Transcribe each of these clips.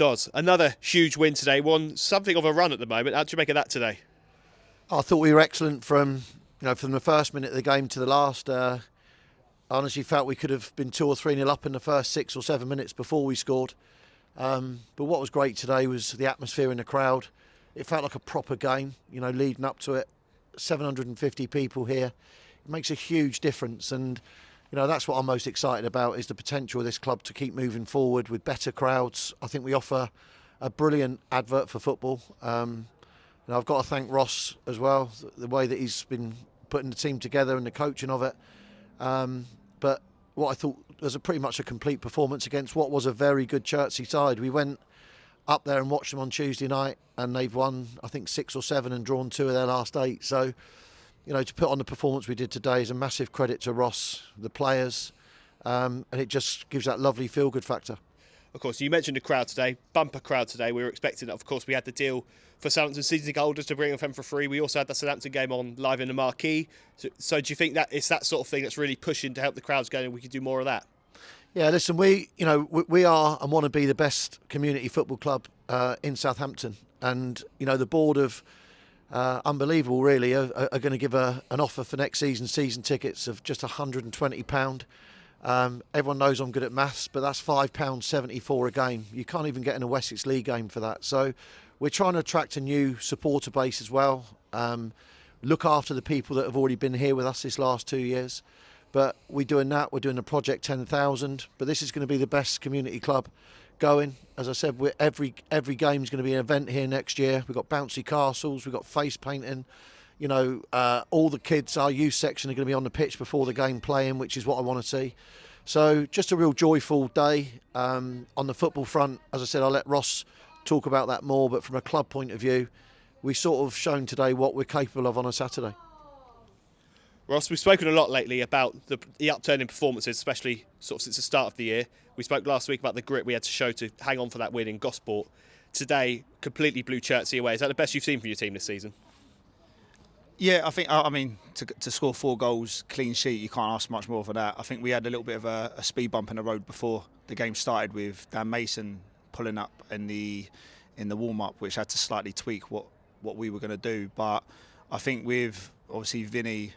Does. Another huge win today. Won something of a run at the moment. How do you make of that today? I thought we were excellent from the first minute of the game to the last. I honestly felt we could have been 2 or 3 nil up in the first 6 or 7 minutes before we scored. But what was great today was the atmosphere in the crowd. It felt like a proper game, leading up to it. 750 people here. It makes a huge difference, and that's what I'm most excited about, is the potential of this club to keep moving forward with better crowds. I think we offer a brilliant advert for football. I've got to thank Ross as well, the way that he's been putting the team together and the coaching of it. But what I thought was pretty much a complete performance against what was a very good Chertsey side. We went up there and watched them on Tuesday night, and they've won, I think, 6 or 7 and drawn 2 of their last 8. So, to put on the performance we did today is a massive credit to Ross, the players, and it just gives that lovely feel-good factor. Of course, you mentioned the crowd today, bumper crowd today. We were expecting it. Of course, we had the deal for Southampton season ticket holders to bring them for free. We also had the Southampton game on live in the marquee. So do you think that it's that sort of thing that's really pushing to help the crowds go, and we could do more of that? Yeah, listen, we are and want to be the best community football club in Southampton, and the board of unbelievable really are going to give an offer for next season tickets of just £120. Everyone knows I'm good at maths, but that's £5.74 a game. You can't even get in a Wessex League game for that. So we're trying to attract a new supporter base as well. Look after the people that have already been here with us this last 2 years. But we're doing that. We're doing the Project 10,000. But this is going to be the best community club going. As I said, every game is going to be an event here next year. We've got bouncy castles. We've got face painting. All the kids, our youth section, are going to be on the pitch before the game playing, which is what I want to see. So just a real joyful day on the football front. As I said, I'll let Ross talk about that more, but from a club point of view, we sort of shown today what we're capable of on a Saturday. Ross, we've spoken a lot lately about the upturn in performances, especially sort of since the start of the year. We spoke last week about the grit we had to show to hang on for that win in Gosport. Today, completely blew Chertsey away. Is that the best you've seen from your team this season? Yeah, I mean, to score 4 goals, clean sheet, you can't ask much more for that. I think we had a little bit of a speed bump in the road before the game started, with Dan Mason pulling up in the warm-up, which had to slightly tweak what we were going to do. But I think with, obviously, Vinny,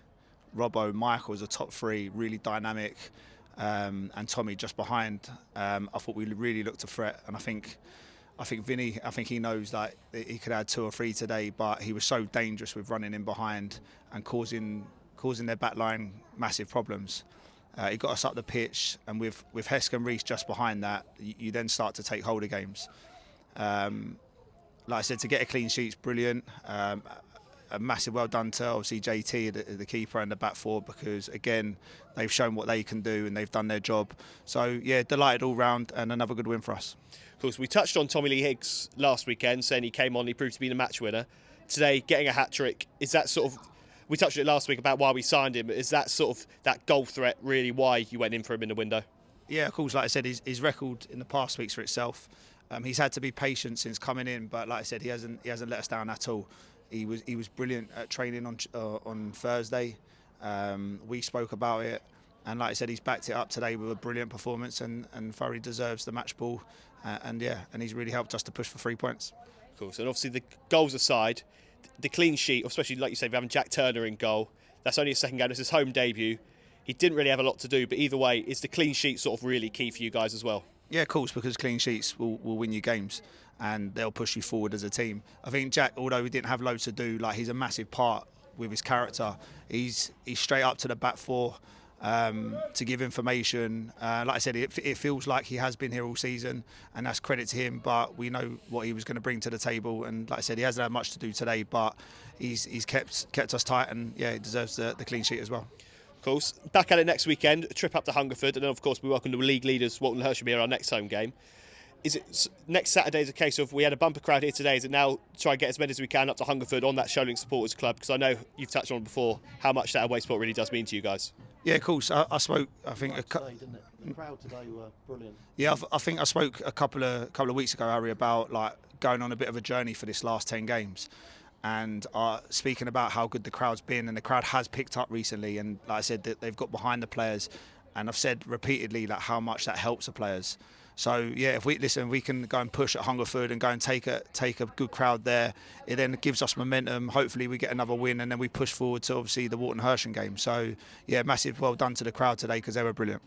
Robbo, Michael as a top 3, really dynamic, and Tommy just behind, I thought we really looked a threat. And I think Vinny, he knows that he could add 2 or 3 today, but he was so dangerous with running in behind and causing their back line massive problems. He got us up the pitch, and with Hesk and Reece just behind that, you then start to take hold of games. Like I said, to get a clean sheet's brilliant. A massive well done to obviously JT, the keeper, and the back 4, because again they've shown what they can do and they've done their job. So yeah, delighted all round, and another good win for us. Of course, we touched on Tommy Lee Higgs last weekend, saying he came on, he proved to be the match winner. Today, getting a hat-trick, is that sort of, we touched on it last week about why we signed him, but is that sort of, that goal threat really why you went in for him in the window? Yeah, of course, like I said, his record in the past speaks for itself. He's had to be patient since coming in, but like I said, he hasn't let us down at all. He was brilliant at training on Thursday. We spoke about it, and like I said, he's backed it up today with a brilliant performance, and thoroughly deserves the match ball. And he's really helped us to push for 3 points. Of course, and obviously the goals aside, the clean sheet, especially like you said, having Jack Turner in goal, that's only his second game, it's his home debut. He didn't really have a lot to do, but either way, is the clean sheet sort of really key for you guys as well? Yeah, of course, because clean sheets will win you games, and they'll push you forward as a team. I think Jack, although he didn't have loads to do, he's a massive part with his character. He's straight up to the back 4 to give information. Like I said, it feels like he has been here all season, and that's credit to him, but we know what he was going to bring to the table, and like I said, he hasn't had much to do today, but he's kept us tight, and yeah, he deserves the clean sheet as well. Of course, back at it next weekend, a trip up to Hungerford, and then of course we welcome the league leaders Walton Hersham, our next home game. Is it next Saturday is a case of, we had a bumper crowd here today, is it now try and get as many as we can up to Hungerford on that Sholing Supporters Club? Because I know you've touched on before how much that away sport really does mean to you guys. Yeah, of course. I spoke, I think... The crowd today were brilliant. Yeah, I think I spoke a couple of weeks ago, Harry, about going on a bit of a journey for this last 10 games. And speaking about how good the crowd's been, and the crowd has picked up recently, and like I said, they've got behind the players, and I've said repeatedly how much that helps the players. So yeah, if we can go and push at Hungerford and go and take a good crowd there. It then gives us momentum. Hopefully we get another win, and then we push forward to obviously the Wharton Hersham game. So yeah, massive well done to the crowd today because they were brilliant.